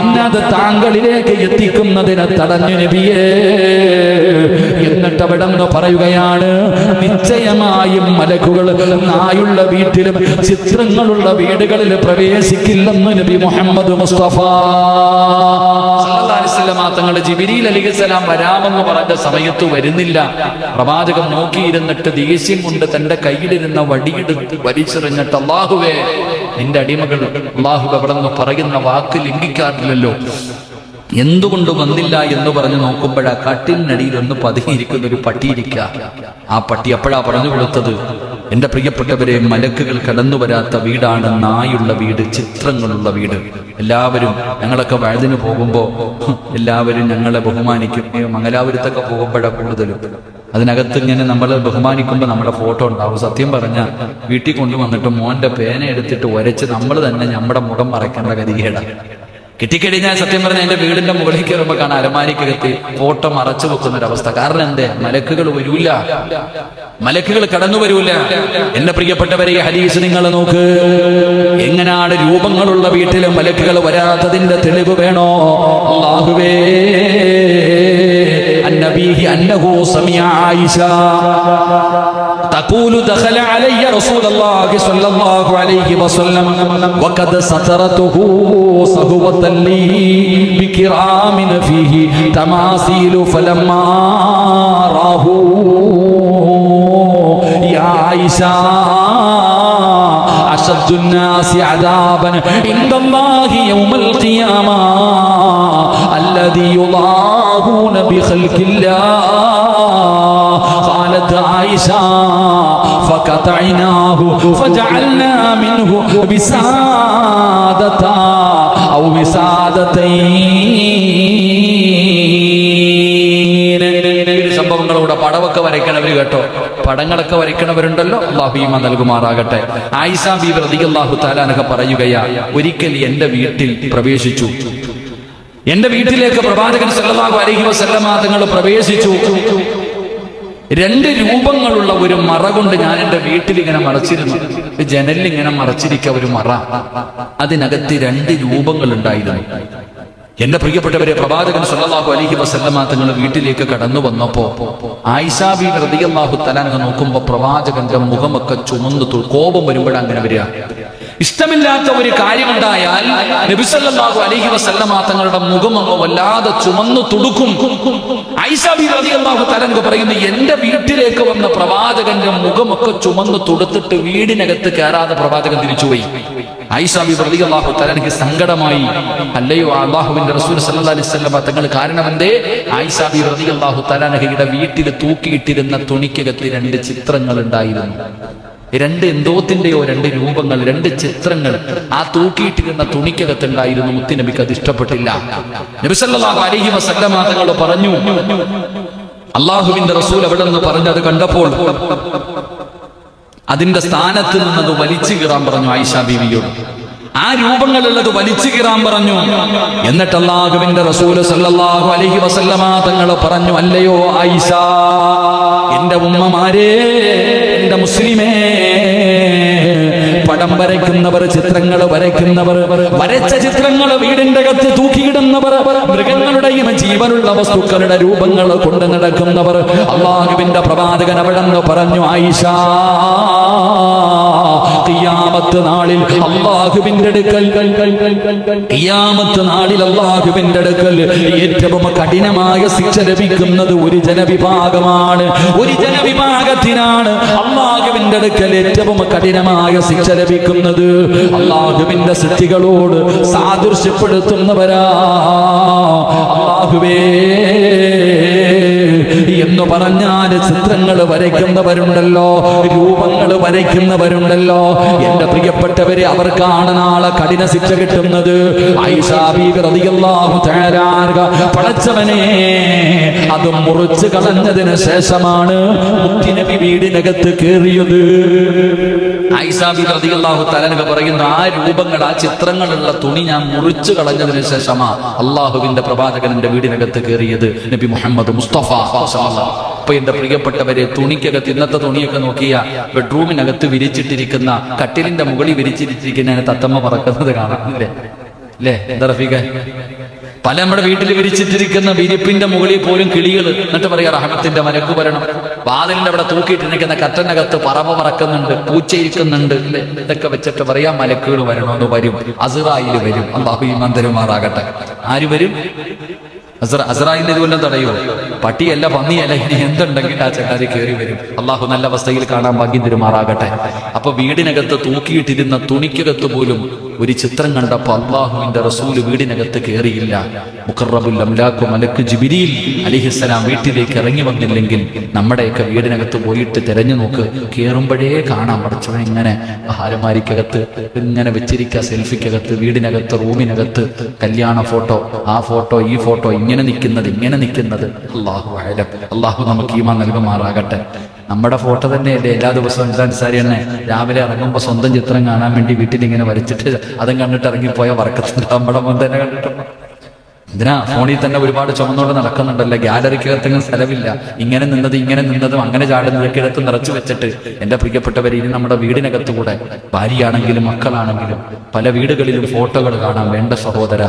എന്നത് താങ്കളിലേക്ക് എത്തിക്കുന്നതിനെ തടഞ്ഞു നബിയേ. എന്നിട്ട് അവിടെ നിന്ന് പറയുകയാണ്, നിശ്ചയമായും മലക്കുകൾ നായുള്ള വീട്ടിലും ചിത്രങ്ങളുള്ള വീടുകളിൽ പ്രവേശിക്കില്ലെന്ന് നബി മുഹമ്മദ് മുസ്തഫ സല്ലല്ലാഹു അലൈഹി വസല്ലം തങ്ങളുടെ ജിബ്രീൽ അലൈഹിസ്സലാം വരാമെന്ന് പറഞ്ഞ സമയത്ത് വരുന്നില്ല. പ്രവാചകൻ നോക്കിയിരുന്നിട്ട് ദേഷ്യം കൊണ്ട് തന്റെ കയ്യിലിരുന്ന വടിയെടുത്ത് വലിച്ചെറിഞ്ഞിട്ട്, അല്ലാഹുവേ, നിന്റെ അടിമകൾ അല്ലാഹു അവിടെ നിന്ന് പറയുന്ന വാക്ക് ലംഘിക്കാറില്ലല്ലോ, എന്തുകൊണ്ട് വന്നില്ല എന്ന് പറഞ്ഞു നോക്കുമ്പോഴാ കട്ടിലിനടിയിൽ ഒന്ന് പതുങ്ങിയിരിക്കുന്ന ഒരു പട്ടിയിരിക്കുക. ആ പട്ടി അപ്പോഴാ പറഞ്ഞു കൊടുത്തത്, എന്റെ പ്രിയപ്പെട്ടവരെ, മലക്കുകൾ കടന്നു വരാത്ത വീടാണ് നായുള്ള വീട്, ചിത്രങ്ങളുള്ള വീട്. എല്ലാവരും, ഞങ്ങളൊക്കെ വഴുതിന് പോകുമ്പോൾ എല്ലാവരും ഞങ്ങളെ ബഹുമാനിക്കും. മംഗലാപുരത്തൊക്കെ പോകുമ്പോഴാണ് കൂടുതലും. അതിനകത്ത് ഇങ്ങനെ നമ്മൾ ബഹുമാനിക്കുമ്പോൾ നമ്മുടെ ഫോട്ടോ ഉണ്ടാവും. സത്യം പറഞ്ഞാൽ വീട്ടിൽ കൊണ്ടുവന്നിട്ട് മോന്റെ പേന എടുത്തിട്ട് ഉരച്ച് നമ്മൾ തന്നെ നമ്മുടെ മുഖം മറയ്ക്കേണ്ട ഗതികേടാണ്. കിട്ടിക്കഴിഞ്ഞാൽ സത്യം പറഞ്ഞാൽ എന്റെ വീടിന്റെ മുകളിൽ കയറുമ്പോൾ കാണാൻ അലമാരിക്കകത്ത് ഫോട്ടോ മറച്ചു വെക്കുന്നൊരവസ്ഥ. കാരണം എന്തേ? മലക്കുകൾ വരൂല, മലക്കുകൾ കടന്നു വരൂല. എന്റെ പ്രിയപ്പെട്ടവരെ, ഹദീസ് നിങ്ങൾ നോക്ക്. എങ്ങനെയാണ് രൂപങ്ങളുള്ള വീട്ടിൽ മലക്കുകൾ വരാത്തതിന്റെ തെളിവ് വേണോ? അല്ലാഹുവേ, അന്നബീഹി അന്നഹു സമിഅ ആയിഷ تقول دخل علي رسول الله صلى الله عليه وسلم وقد سترته صهوة لي بكرام فيه تماثيل فلما راه يا عائشة أشد الناس عذابا عند الله يوم القيامة الذي يضاهون بخلق الله. قالت عائشة فقطعناه فجعلنا منه وسادة أو وسادتين. സംഭവങ്ങളോടെ പടമൊക്കെ വരയ്ക്കണവർ കേട്ടോ, പടങ്ങളൊക്കെ വരയ്ക്കണവരുണ്ടല്ലോ, അല്ലാഹു ഈമാൻ നൽകുമാറാകട്ടെ. ആയിഷ ബീവി റളിയല്ലാഹു തആല അൻഹ പറയുകയാ, ഒരിക്കൽ എന്റെ വീട്ടിൽ പ്രവേശിച്ചു. എന്റെ വീട്ടിലേക്ക് പ്രവാചകൻ സല്ലല്ലാഹു അലൈഹി വസല്ലമ തങ്ങൾ പ്രവേശിച്ചു. രണ്ട് രൂപങ്ങളുള്ള ഒരു മറ കൊണ്ട് ഞാൻ എൻ്റെ വീട്ടിൽ ഇങ്ങനെ മറച്ചിരുന്നു. ജനലിൽ ഇങ്ങനെ മറച്ചിരിക്കുക ഒരു മറ, അതിനകത്ത് രണ്ട് രൂപങ്ങൾ ഉണ്ടായിരുന്നു. എന്റെ പ്രിയപ്പെട്ടവരെ, പ്രവാചകൻ സല്ലല്ലാഹു അലൈഹി വസല്ലമ തങ്ങൾ വീട്ടിലേക്ക് കടന്നു വന്നപ്പോ ആയിഷ ബീവി റളിയല്ലാഹു തആല അൻഹ നോക്കുമ്പോ പ്രവാചകന്റെ മുഖമൊക്കെ ചുമന്നു, കോപം വരുമ്പോഴാണ് അങ്ങനെ വരിക. ഇഷ്ടമില്ലാത്ത ഒരു കാര്യമുണ്ടായാൽ നബി സല്ലല്ലാഹു അലൈഹി വസല്ലമ തങ്ങളുടെ മുഖമൊക്കെ വല്ലാതെ ചുമന്നു തുടുക്കും. ആയിഷ ബീവി റളിയല്ലാഹു തആല അൻഹ പറയുന്നു, എന്റെ വീട്ടിലേക്ക് വന്ന പ്രവാചകന്റെ മുഖമൊക്കെ ചുമന്നു തുടുത്തിട്ട് വീടിനകത്ത് കയറാതെ പ്രവാചകൻ തിരിച്ചുപോയി. ആയിഷ ബീവി റളിയല്ലാഹു തആല അൻഹയ്ക്ക് സങ്കടമായി. അല്ലയോ അല്ലാഹുവിന്റെ റസൂൽ സല്ലല്ലാഹു അലൈഹി വസല്ലം തങ്ങൾ കാരണം എന്തേ? ആയിഷ ബീവി റളിയല്ലാഹു തആല അൻഹയുടെ വീട്ടിൽ തൂക്കിയിട്ടിരുന്ന തുണിക്കകത്ത് 2 ചിത്രങ്ങൾ ഉണ്ടായിരുന്നു. 2 എന്തോത്തിന്റെയോ 2 രൂപങ്ങൾ, 2 ചിത്രങ്ങൾ ആ തൂക്കിയിട്ടിരുന്ന തുണിക്കകത്തുണ്ടായിരുന്നു. മുത്തുനബിക്ക് അത് ഇഷ്ടപ്പെട്ടില്ല. നബി സല്ലല്ലാഹു അലൈഹി വസല്ലം തങ്ങൾ പറഞ്ഞു, അല്ലാഹുവിന്റെ റസൂൽ അവിടെ നിന്ന് പറഞ്ഞത് കണ്ടപ്പോൾ അതിന്റെ സ്ഥാനത്ത് നിന്നത് വലിച്ചു കീറാൻ പറഞ്ഞു ആയിഷ ബീവിയോട്. ആ രൂപങ്ങളുള്ളത് വലിച്ചു കീറാൻ പറഞ്ഞു. എന്നിട്ട് അല്ലാഹുവിന്റെ റസൂൽ സല്ലല്ലാഹു അലൈഹി വസല്ലമ തങ്ങൾ പറഞ്ഞു, അല്ലയോ ആയിഷ, എന്റെ ഉമ്മമാരെ, എന്റെ മുസ്ലിമേ, പടം വരയ്ക്കുന്നവർ, ചിത്രങ്ങൾ വരയ്ക്കുന്നവർ, വരച്ച ചിത്രങ്ങൾ വീടിന്റെ അകത്ത് തൂക്കിയിടുന്നവർ, മൃഗങ്ങളുടെയും ജീവനുള്ള വസ്തുക്കളുടെ രൂപങ്ങൾ കൊണ്ട് നടക്കുന്നവർ, അല്ലാഹുവിന്റെ പ്രവാചകൻ അവിടെ നിന്ന് പറഞ്ഞു, ആയിഷ, ഖിയാമത്ത് നാളിൽ അല്ലാഹുവിന്റെ അടുക്കൽ, ഖിയാമത്ത് നാളിൽ അല്ലാഹുവിന്റെ അടുക്കൽ ഏറ്റവും കഠിനമായ ശിക്ഷ ലഭിക്കുന്നത് ഒരു ജനവിഭാഗമാണ്. ഒരു ജനവിഭാഗത്തിനാണ് അല്ലാഹുവിന്റെ അടുക്കൽ ഏറ്റവും കഠിനമായ ശിക്ഷ ലഭിക്കുന്നത്. അല്ലാഹുവിന്റെ സൃഷ്ടികളോട് സാദൃശ്യപ്പെടുത്തുന്നവരാ. അല്ലാഹുവേ എന്ന് പറഞ്ഞാൽ ചിത്രങ്ങൾ വരയ്ക്കുന്നവരുണ്ടല്ലോ, രൂപങ്ങൾ വരയ്ക്കുന്നവരുണ്ടല്ലോ, എന്റെ പ്രിയപ്പെട്ടവരെ, അവർക്കാണ് നാളെ കഠിന ശിക്ഷ കിട്ടുന്നത്. ആയിഷ ബീവി റളിയല്ലാഹു തആല അൻഹ, പടച്ചവനെ, അത് മുറിച്ചു കളഞ്ഞതിന് ശേഷമാണ് മുത്തുനബി വീടിനകത്ത് കയറിയത്. ആയിഷ ബീവി റളിയല്ലാഹു തആല അൻഹ പറയുന്നു, ആ രൂപങ്ങൾ, ആ ചിത്രങ്ങളുള്ള തുണി ഞാൻ മുറിച്ചു കളഞ്ഞതിന് ശേഷമാ അല്ലാഹുവിന്റെ പ്രവാചകന്റെ വീടിനകത്ത് കയറിയത് നബി മുഹമ്മദ് മുസ്തഫ. അപ്പൊ എന്റെ പ്രിയപ്പെട്ടവരെ, തുണിക്കകത്ത്, ഇന്നത്തെ തുണിയൊക്കെ നോക്കിയ ബെഡ്റൂമിനകത്ത് വിരിച്ചിട്ടിരിക്കുന്ന, കട്ടിലിന്റെ മുകളിൽ വിരിച്ചിട്ടിരിക്കുന്ന തത്തമ്മ പറക്കുന്നത് കാണാം, അല്ലേ? എന്താ റഫീഖ? പല നമ്മുടെ വീട്ടിൽ വിരിച്ചിട്ടിരിക്കുന്ന വിരിപ്പിന്റെ മുകളിൽ പോലും കിളികൾ, എന്നിട്ട് പറയാ റഹ്മത്തിന്റെ മലക്ക് വരണം. വാതിലിന്റെ അവിടെ തൂക്കിയിട്ടിരിക്കുന്ന കറ്റനകത്ത് പറവ പറക്കുന്നുണ്ട്, പൂച്ചയിരിക്കുന്നുണ്ട്, ഇതൊക്കെ വെച്ചിട്ട് പറയാ മലക്കുകൾ വരണമെന്ന് വരും, അസ്റായിൽ വരും. അല്ലാഹു ഈമാൻ തരുമാറാകട്ടെ. ആര് വരും? അസ്റായിലിന്റെ ഇതുവല്ലം തടയോ? പട്ടിയല്ല, പന്നിയല്ല, ഇനി എന്തുണ്ടെങ്കിൽ ആ ചങ്ങാതി കയറി വരും. അള്ളാഹു നല്ല അവസ്ഥയിൽ കാണാൻ ഭാഗ്യം തരുമാറാകട്ടെ. അപ്പൊ വീടിനകത്ത് തൂക്കിയിട്ടിരുന്ന തുണിക്കകത്ത് പോലും ഒരു ചിത്രം കണ്ടപ്പോ അള്ളാഹുവിന്റെ റസൂല് വീടിനകത്ത് കയറിയില്ല. മുഖറബുൽ അംലാഖു മലക്ക് ജിബ്രീൽ അലൈഹിസ്സലാം വീട്ടിലേക്ക് ഇറങ്ങി വന്നില്ലെങ്കിൽ നമ്മുടെയൊക്കെ വീടിനകത്ത് പോയിട്ട് തിരഞ്ഞു നോക്ക്, കയറുമ്പോഴേ കാണാൻ പഠിച്ചത് ഇങ്ങനെ ഹാരമാരിക്കകത്ത് ഇങ്ങനെ വെച്ചിരിക്കുക, സെൽഫിക്കകത്ത്, വീടിനകത്ത്, റൂമിനകത്ത് കല്യാണ ഫോട്ടോ, ആ ഫോട്ടോ, ഈ ഫോട്ടോ, ഇങ്ങനെ നിൽക്കുന്നത്. അല്ലാഹു അഅലം. അല്ലാഹു നമുക്ക് ഈമാൻ നൽകുമാറാകട്ടെ. നമ്മുടെ ഫോട്ടോ തന്നെയല്ലേ എല്ലാ ദിവസവും അൻസാരി തന്നെ രാവിലെ ഇറങ്ങുമ്പോൾ സ്വന്തം ചിത്രം കാണാൻ വേണ്ടി വീട്ടിൽ ഇങ്ങനെ വരച്ചിട്ട് അതും കണ്ടിട്ട് ഇറങ്ങിപ്പോയ വർക്കത്തുണ്ട്. നമ്മുടെ മുൻ തന്നെ കണ്ടിട്ട് ഇതിനാ ഫോണിൽ തന്നെ ഒരുപാട് ചുമന്നുകൊണ്ട് നടക്കുന്നുണ്ടല്ലോ. ഗാലറിക്കകത്തെങ്കിലും സ്ഥലമില്ല. ഇങ്ങനെ നിന്നതും അങ്ങനെ ചാടുന്നതൊക്കെ എടുത്ത് നിറച്ചു വെച്ചിട്ട് എന്റെ പ്രിയപ്പെട്ടവർ, ഇനി നമ്മുടെ വീടിനകത്ത് കൂടെ ഭാര്യയാണെങ്കിലും മക്കളാണെങ്കിലും പല വീടുകളിലും ഫോട്ടോകൾ കാണാൻ. വേണ്ട സഹോദര,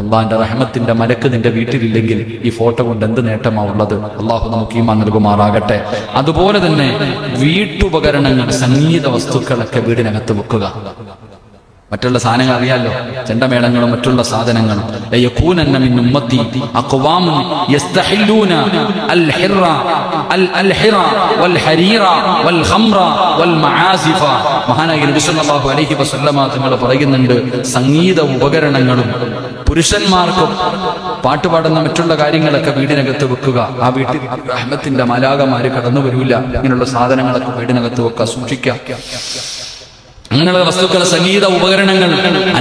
അള്ളാഹിന്റെ റഹ്മത്തിന്റെ മലക്ക് നിന്റെ വീട്ടിലില്ലെങ്കിൽ ഈ ഫോട്ടോ കൊണ്ട് എന്ത് നേട്ടമാ ഉള്ളത്? അള്ളാഹു നമുക്ക് ഈമാൻ നൽകുമാറാകട്ടെ. അതുപോലെ തന്നെ വീട്ടുപകരണങ്ങൾ, സംഗീത വസ്തുക്കളൊക്കെ വീടിനകത്ത് വെക്കുക. മറ്റുള്ള സാധനങ്ങൾ അറിയാലോ, ചെണ്ടമേളങ്ങളും മറ്റുള്ള സാധനങ്ങളും. മഹാനായ നബി സല്ലല്ലാഹു അലൈഹി വസല്ലമ തങ്ങൾ പറയുന്നുണ്ട്, സംഗീത ഉപകരണങ്ങളും പുരുഷന്മാർക്കും പാട്ടുപാടുന്ന മറ്റുള്ള കാര്യങ്ങളൊക്കെ വീടിനകത്ത് വെക്കുക. ആ വീട്ടിൽ റഹ്മത്തിന്റെ മലാഖമാര് കടന്നു വരൂല. ഇങ്ങനെയുള്ള സാധനങ്ങളൊക്കെ വീടിനകത്ത് വെക്കുക, സൂക്ഷിക്കുക. അങ്ങനെയുള്ള വസ്തുക്കൾ, സംഗീത ഉപകരണങ്ങൾ.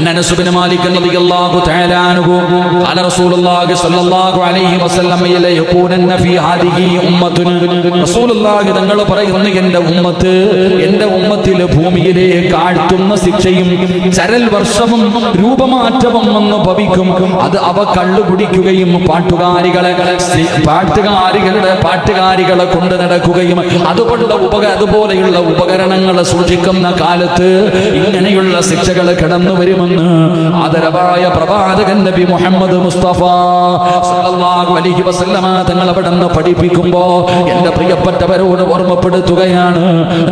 അനസ് ഇബ്നു മാലിക് റളിയല്ലാഹു തആല അൻഹു ഖാല റസൂലുള്ളാഹി സ്വല്ലല്ലാഹു അലൈഹി വസല്ലം യകൂനന്ന ഫീ ഹാദിഹി ഉമ്മത്തുൻ. റസൂലുള്ളാഹി തങ്ങൾ പറയുന്നു, എന്റെ ഉമ്മത്തിൽ ഭൂമിയിലേക്ക് ആഴ്ത്തുന്ന ശിക്ഷയും ചരൽ വർഷവും രൂപമാറ്റവും വന്നു ഭവിക്കും. അത് അവ കള്ളു കുടിക്കുകയും പാട്ടുകാരികളെ കൊണ്ട് നടക്കുകയും അതുപോലെയുള്ള ഉപകരണങ്ങൾ സൂക്ഷിക്കുന്ന കാലത്ത് ഇങ്ങനെയുള്ള ശിക്ഷകൾ കടന്നു വരുമെന്ന് ആദരവായ പ്രവാചകൻ നബി മുഹമ്മദ് മുസ്തഫ സല്ലല്ലാഹു അലൈഹി വസല്ലമ തങ്ങൾ അവിടെ നിന്ന് പഠിപ്പിക്കുമ്പോ എന്റെ പ്രിയപ്പെട്ടവരോട് ഓർമ്മപ്പെടുത്തുകയാണ്.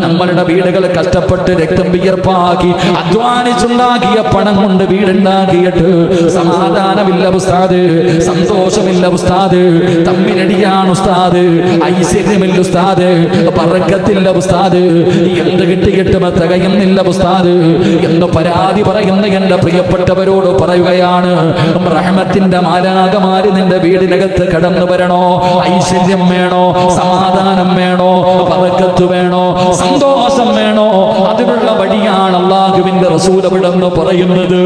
നമ്മളുടെ വീടുകൾ കഷ്ടപ്പെട്ട് രക്തം വിയർപ്പാക്കി അധ്വാനിച്ചുണ്ടാക്കിയ പണം കൊണ്ട് വീടുണ്ടാക്കിയിട്ട് സമാധാനമില്ല ഉസ്താദ്, സന്തോഷമില്ല ഉസ്താദ്, തമ്മിലടിയാണ് ഉസ്താദ്, ഐശ്വര്യമില്ല ഉസ്താദ്, ബറക്കത്തില്ല ഉസ്താദ്, എന്ത് കിട്ടിയിട്ടും തികയുന്നില്ല ഉസ്താദ് എന്ന് പരാതി പറയുന്ന എന്റെ പ്രിയപ്പെട്ടവരോട് പറയുകയാണ്, റഹ്മത്തിന്റെ മാലാകമാര് നിന്റെ വീടിനകത്ത് കടന്നു വരണോ? ഐശ്വര്യം വേണോ? സമാധാനം വേണോ? ബറക്കത്ത് വേണോ? സന്തോഷം വേണോ? അതിനുള്ള വഴിയാണ് അല്ലാഹുവിന്റെ റസൂൽ അവിടെന്ന് പറയുന്നത്.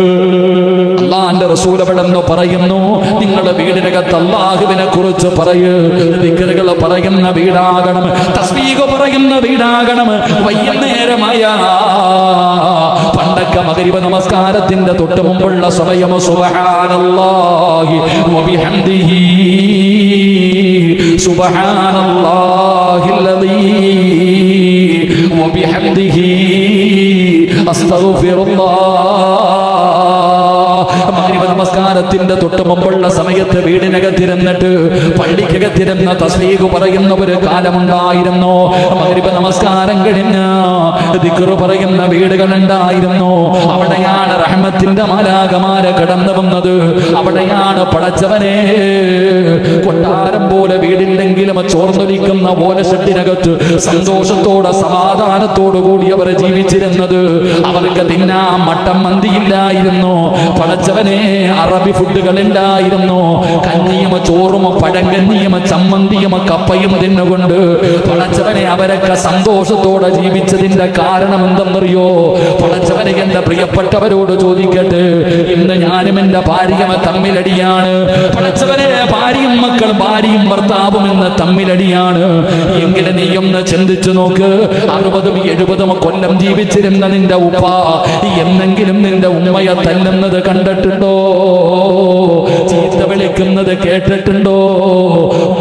അല്ലാഹുവിന്റെ റസൂൽ അവിടെന്ന് പറയുന്നു, നിങ്ങളുടെ വീടിനകത്ത് അല്ലാഹുവിനെ കുറിച്ച് പറയൂ. ദിക്റുകൾ പറയുന്ന വീടാകണം, തസ്ബീഹ് പറയുന്ന വീടാകണം. വൈകുന്നേരമായ പണ്ടൊക്കെ മഗ്രിബ് നമസ്കാരത്തിന്റെ തൊട്ട് മുമ്പുള്ള സമയം സുബ്ഹാനല്ലാഹി വബിഹംദിഹി സുബ്ഹാനല്ലാഹിൽ അലീം വബിഹംദിഹി അസ്തഗ്ഫിറുല്ലാഹ്. മഗ്രിബ് നമസ്കാരത്തിന്റെ തൊട്ട് മുമ്പുള്ള സമയത്ത് വീടിനകത്തിരുന്നിട്ട് പള്ളിക്കകത്തിരുന്ന തസ്ബീഹ് പറയുന്ന ഒരു കാലമുണ്ടായിരുന്നു. മഗ്രിബ് നമസ്കാരം കഴിഞ്ഞ ദിക്റ് പറയുന്ന വീടുകൾ ഉണ്ടായിരുന്നു. അവിടെയാണ് റഹ്മത്തിന്റെ മാലാകമാര് കടന്നു വന്നത്. അവിടെയാണ് പടച്ചവനെ കൊട്ടാരം പോലെ വീടില്ലെങ്കിലും ചോർന്നൊലിക്കുന്ന ഓലഷെട്ടിനകത്ത് സന്തോഷത്തോടെ സമാധാനത്തോടു കൂടി അവർ ജീവിച്ചിരുന്നത്. അവർക്ക് തിന്നാൻ മട്ടൻ മന്തിയില്ലായിരുന്നു. പടച്ചവനെ അറബി ഫുഡുകൾ ഉണ്ടായിരുന്നു. കഞ്ഞിയും ചോറും പഴങ്കഞ്ഞിയും ചമ്മന്തിയും കപ്പയും തിന്നുകൊണ്ട് പടച്ചവനെ അവരൊക്കെ സന്തോഷത്തോടെ ജീവിച്ചതിന്റെ കാരണം എന്തെന്നറിയോ? പടച്ചവനെ എന്റെ പ്രിയപ്പെട്ടവരോട് ചോദിക്കട്ടെ, ഇന്ന് ഞാനും എന്റെ ഭാര്യയും തമ്മിലടിയാണ്. പടച്ചവനെ ഭാര്യയും മക്കൾ, ഭാര്യയും ഭർത്താവും ഇന്ന് തമ്മിലടിയാണ്. എങ്കിലും നീ ഒന്ന് ചിന്തിച്ചു നോക്ക്, 60-70 കൊല്ലം ജീവിച്ചിരുന്ന നിന്റെ ഉപ്പ എന്നെങ്കിലും നിന്റെ ഉമ്മയെ തല്ലുന്നത് കണ്ടിട്ടുണ്ടോ? ചീത്ത വിളിക്കുന്നത് കേട്ടിട്ടുണ്ടോ?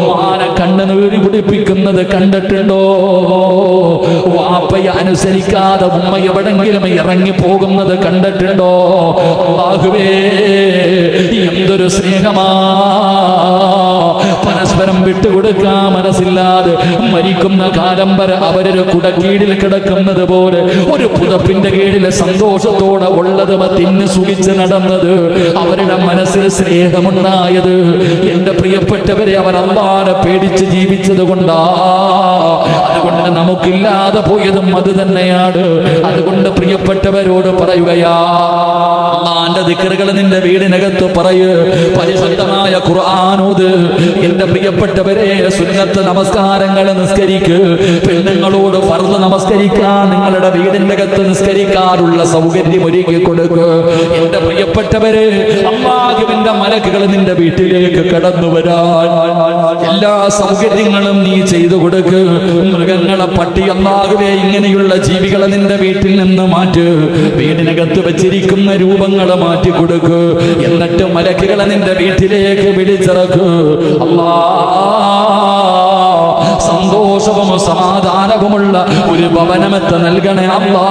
ഉമ്മാനെ കണ്ണുനീര് കുടിപ്പിക്കുന്നത് കണ്ടിട്ടുണ്ടോ? വാപ്പയെ അനുസരിക്കാതെ ഉമ്മ എവിടെങ്കിലും ഇറങ്ങി പോകുന്നത് കണ്ടിട്ടുണ്ടോ? അല്ലാഹുവേ, എന്തൊരു സ്നേഹമാ! പരസ്പരം വിട്ടുകൊടുക്കാൻ മനസ്സില്ലാതെ മരിക്കുന്ന കാലം വരെ അവരൊരു കുടക്കീഴിൽ കിടക്കുന്നത് പോലെ ഒരു പുതപ്പിന്റെ കീഴിൽ സന്തോഷത്തോടെ ഉള്ളത് തിന്ന് സുഖിച്ച് നടന്നത്, അവരുടെ മനസ്സിൽ സ്നേഹമുണ്ടായത്. എന്റെ പ്രിയപ്പെട്ടവരെ, അവർ അല്ലാഹുവിനെ പേടിച്ച് ജീവിച്ചത് കൊണ്ടാ. അതുകൊണ്ട് നമുക്കില്ലാതെ പോയതും അത് തന്നെയാണ്. അതുകൊണ്ട് പ്രിയപ്പെട്ടവരോട് പറയുകയാ, അല്ലാഹുവിന്റെ ദിക്റുകൾ നിന്റെ വീടിനകത്ത് പറയൂ. പരിശുദ്ധമായ ഖുർആനോദ്. എന്റെ പ്രിയപ്പെട്ടവരെ, സുന്നത്ത് നമസ്കാരങ്ങൾ നിസ്കരിക്ക്. പെണ്ണുങ്ങളോട് ഫർദ് നമസ്കരിക്കാൻ നിങ്ങളുടെ വീടിന്റെ അകത്ത് നിസ്കരിക്കാനുള്ള സൗകര്യം ഒരുക്കി കൊടുക്കുക. എന്റെ പ്രിയപ്പെട്ടവരെ, അല്ലാഹുവിന്റെ മലക്കുകൾ നിന്റെ വീട്ടിലേക്ക് കടന്നു വരാൻ എല്ലാ സൗകര്യങ്ങളും നീ ചെയ്തു കൊടുക്ക്. മൃഗങ്ങളെ, പട്ടി, അല്ലാഹുവേ, ഇങ്ങനെയുള്ള ജീവികളെ നിന്റെ വീട്ടിൽ നിന്ന് മാറ്റ്. വീടിനകത്ത് വെച്ചിരിക്കുന്ന രൂപങ്ങളെ മാറ്റി കൊടുക്ക്. എന്നിട്ട് മലക്കുകളെ നിന്റെ വീട്ടിലേക്ക് വിളിച്ചിറക്ക്. സന്തോഷവും സമാധാനവുമുള്ള ഒരു ഭവനമെത്ത നൽകണേ അല്ലാ.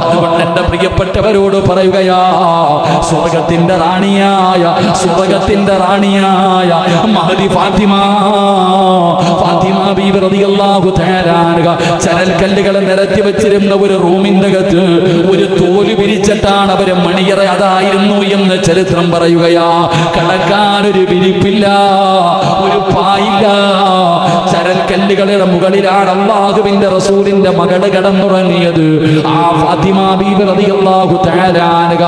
അതുകൊണ്ട് എന്റെ പ്രിയപ്പെട്ടവരോട് പറയുകയാ, സ്വർഗത്തിന്റെ റാണിയായ മഹദി ഫാത്തിമ ബീവി റളിയല്ലാഹു തആല അൻഹ ചരൽക്കല്ലുകൾ നിരത്തി വെച്ചിരുന്ന ഒരു റൂമിന്റെ അകത്ത് ഒരു തോല് വിരിച്ചിട്ടാണ് അവര് മണിയറ അതായിരുന്നു എന്ന് ചരിത്രം പറയുകയാ. കിടക്കാനൊരു വിരിപ്പില്ല, ഒരു പായില്ല. ചരൽക്കല്ലുകളുടെ മുകളിലാണ് അല്ലാഹുവിന്റെ റസൂലിന്റെ മകള് കിടന്നുറങ്ങിയത്. ആ ഫാത്തിമ ബീവി റളിയല്ലാഹു തആല അൻഹ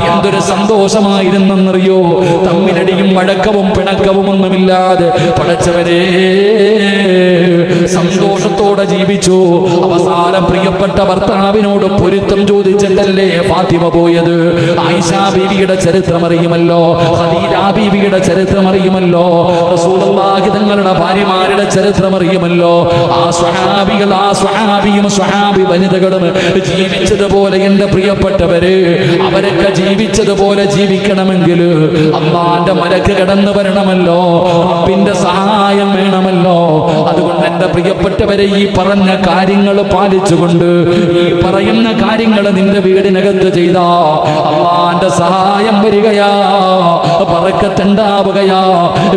എന്തൊരു സന്തോഷമായിരുന്നെന്നറിയോ? തമ്മിലടിയും വഴക്കവും പിണക്കവും ഒന്നുമില്ലാതെ പടച്ചവരെ സന്തോഷത്തോടെ ജീവിച്ചു. അവസാനം പ്രിയപ്പെട്ട ഭർത്താവിനോട് പൊരുത്തം ചോദിച്ചിട്ടല്ലേ ഫാത്തിമ പോയത്. ആയിഷ ബീവിയുടെ ചരിത്രം അറിയുമല്ലോ, ഖദീജ ബീവിയുടെ ചരിത്രം അറിയുമല്ലോ, റസൂലുള്ളാഹി തങ്ങളുടെ ഭാര്യമാരുടെ ചരിത്രം അറിയുമല്ലോ. ആ സ്വഹാബിയും സ്വഹാബി വനിതകളും ജീവിച്ചതുപോലെ എന്റെ പ്രിയപ്പെട്ടവര് അവരൊക്കെ ജീവിച്ചതുപോലെ ജീവിക്കണമെങ്കിൽ അല്ലാഹുവിന്റെ മലക്ക് കടന്നു വരണമല്ലോ, റബ്ബിന്റെ സഹായം വേണമല്ലോ. അതുകൊണ്ട് എന്റെ പ്രിയപ്പെട്ടവരെ, ഈ പറഞ്ഞ കാര്യങ്ങൾ പാലിച്ചുകൊണ്ട് ഈ പറയുന്ന കാര്യങ്ങൾ നിന്റെ വീടിനകത്ത് ചെയ്താ അള്ളാന്റെ സഹായം വരികയാ, ബറക്കത്തുണ്ടാവുകയാ.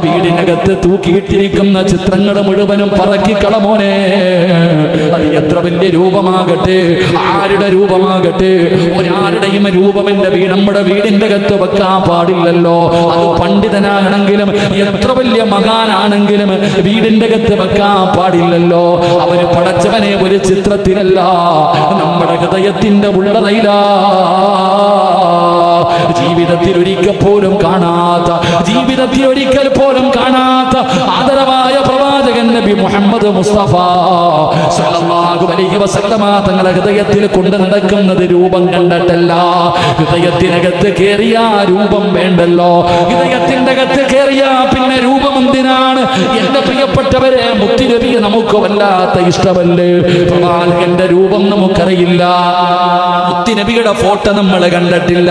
വീടിനകത്ത് തൂക്കിയിട്ടിരിക്കുന്ന ചിത്രങ്ങൾ മുഴുവനും പറക്കിക്കളമോനെ. അത് എത്ര വലിയ രൂപമാകട്ടെ, ആരുടെ രൂപമാകട്ടെ, ഒരാളുടെയും രൂപം നമ്മുടെ വീടിന്റെ അകത്ത് വെക്കാൻ പാടില്ലല്ലോ. അത് പണ്ഡിതനാണെങ്കിലും എത്ര വലിയ മകാനാണെങ്കിലും വീടിന്റെ അകത്ത് വെക്കാൻ പാടില്ലല്ലോ. അവന് പടച്ചവനെ ഒരു ചിത്രത്തിലല്ല, നമ്മുടെ ഹൃദയത്തിന്റെ ഉള്ളറയില. ജീവിതത്തിൽ ഒരിക്കൽ പോലും കാണാത്ത, ജീവിതത്തിൽ ഒരിക്കൽ പോലും കാണാത്ത ആദരവായ പ്രവാചകൻ നബി മുഹമ്മദ് മുസ്തഫ സ്വല്ലല്ലാഹു അലൈഹി വസല്ലമ തങ്ങളുടെ ഹൃദയത്തിൽ കൊണ്ട് നടക്കുന്നത് രൂപം കണ്ടിട്ടല്ല. ഹൃദയത്തിനകത്ത് കേറിയ രൂപം വേണ്ടല്ലോ. ഹൃദയത്തിന്റെ അകത്ത് കേറിയ പിന്നെ രൂപം എന്തിനാണ്? എന്റെ പ്രിയപ്പെട്ടവരെ, മുത്തുനബിയെ നമുക്ക് വല്ലാത്ത ഇഷ്ടമല്ലേ? പ്രവാചകന്റെ രൂപം നമുക്കറിയില്ല, മുത്തുനബിയുടെ ഫോട്ടോ നമ്മൾ കണ്ടിട്ടില്ല.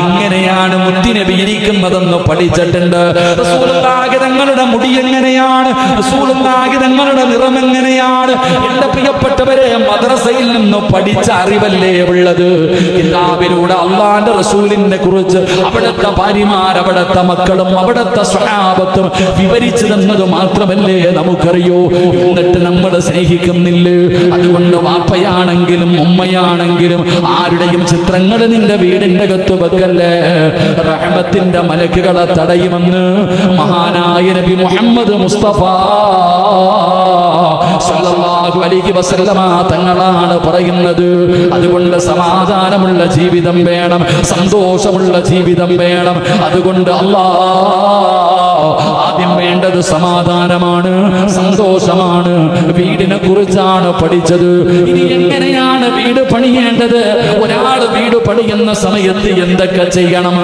എങ്ങനെയാണ് മുത്തുനബി ഇരിക്കുന്നതെന്ന് പഠിച്ചിട്ടുണ്ട്. റസൂലുള്ളാഹി തങ്ങളുടെ മുടി എങ്ങനെയാണ്, റസൂലുള്ളാഹി തങ്ങളുടെ നിറം എങ്ങനെയാണ്? എന്റെ പ്രിയപ്പെട്ടവരെ, മദ്രസയിൽ നിന്ന് പഠിച്ച അറിവല്ലേ ഉള്ളത്. കിതാബിലൂടെ അള്ളാന്റെ റസൂലിനെ കുറിച്ച് അവിടുത്തെ ഭാര്യമാർ, അവിടുത്തെ മക്കളും, അവിടുത്തെ സ്വഹാബത്തും വിവരിച്ചു തന്നത് മാത്രമല്ലേ നമുക്കറിയൂ. എന്നിട്ട് നമ്മൾ സ്നേഹിക്കുന്നില്ലേ? അതുകൊണ്ട് വാപ്പയാണെങ്കിലും ഉമ്മയാണെങ്കിലും ആരുടെയും ചിത്രങ്ങൾ നിന്റെ വീടിന്റെ അകത്ത് വെക്കല്ലേ. റഹ്മത്തിന്റെ മലക്കുകളെ തടയുമെന്ന് മഹാനായ നബി മുഹമ്മദ് മുസ്തഫ സ്വല്ലല്ലാഹു അലൈഹി വസല്ലമ തങ്ങളാണ് പറയുന്നത്. അതുകൊണ്ട് സമാധാനമുള്ള ജീവിതം വേണം, സന്തോഷമുള്ള ജീവിതം വേണം. അതുകൊണ്ട് ആദ്യം വേണ്ടത് സമാധാനമാണ്, സന്തോഷമാണ്. വീടിനെ കുറിച്ചാണ് പഠിച്ചത്. ഇനി എങ്ങനെയാണ് വീട് പണിയേണ്ടത്? ഒരാൾ വീട് പണിയുന്ന സമയത്ത് എന്തൊക്കെ ചെയ്യണം?